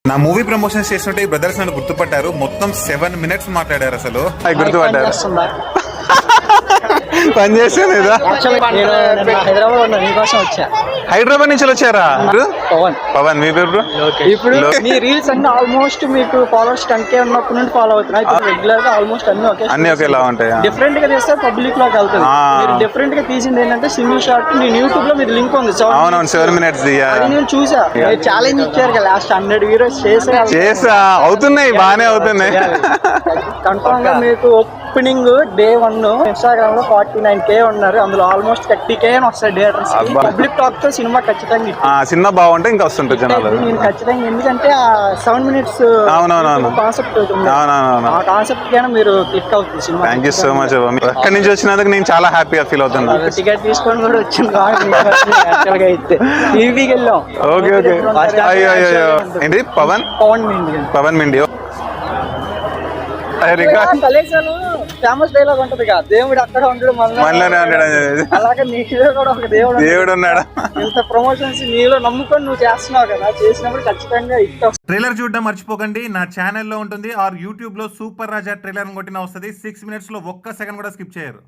నా movie promotions చేస్తుంటే ఈ బ్రదర్స్ నన్ను గుర్తుపట్టారు. మొత్తం 7 minutes మాట్లాడారు. అసలు గుర్తుపట్టారు. పని చేస్తలేదా? హైదరాబాద్ నుంచి వచ్చారా? పవన్ మీ పేరు? ఇప్పుడు మీ రీల్స్ అన్ని ఆల్మోస్ట్ మీకు ఫాలోవర్స్ 10K ఉన్నప్పటి నుండి ఫాలో అవుతున్నాయి. ఇప్పుడు రెగ్యులర్ గా ఆల్మోస్ట్ అన్ని ఒకేలా ఉంటాయి. డిఫరెంట్ గా చేస్తే పబ్లిక్ లోకి వెళ్తుంది. మీరు డిఫరెంట్ గా తీసింది ఏంటంటే సింగిల్ షాట్. నేను యూట్యూబ్ లో మీరు లింక్ ఉంది 7 minutes అది నేను చూసా. ఛాలెంజ్ ఇచ్చారు కదా లాస్ట్ 100 వీడియోస్ చేసా అవుతున్నాయి, బానే అవుతున్నాయి. కన్ఫర్మ్ గా మీకు ఓపెనింగ్ డే 1 ఇన్స్టాగ్రామ్ లో 49K ఉన్నారు. అందులో ఆల్మోస్ట్ 30K వస్తాయి థియేటర్స్. పబ్లిక్ టాక్ తో సినిమా ఖచ్చితంగా సినిమా బాగుంటే ఇంకా వస్తుంటుంది జనాలు. నేను ఖచ్చితంగా ఎందుకంటే ఆ 7 minutes కాన్సెప్ట్ ఆ కాన్సెప్ట్ గానే మీరు క్లిక్ అవుతుంది cinema. Thank you so much. అక్కడి నుంచి వచ్చినందుకు నేను చాలా హ్యాపీగా ఫీల్ అవుతున్నాను. టికెట్ తీసుకొని కూడా వచ్చింది అయితే టీవీకి వెళ్ళాం. Okay okay. ఏంటి పవన్ మిండి ఫేమస్ డైలాగ్ ఉంటది కదా, దేవుడు అక్కడ ఉండడు మనలోనే ఉంటాడు. అలాగే నీలో కూడా ఒక దేవుడు ఉన్నాడు. ఇంత ప్రమోషన్స్ నీలో నమ్ముకొని నువ్వు చేస్తున్నావు కదా, చేసినప్పుడు ఖచ్చితంగా ఇష్టం. ట్రైలర్ చూడడం మర్చిపోకండి. నా ఛానల్లో ఉంటుంది ఆర్ యూట్యూబ్ లో సూపర్ రాజా ట్రైలర్ కొట్టిన వస్తుంది. 6 minutes లో ఒక్క సెకండ్ కూడా స్కిప్ చేయరు.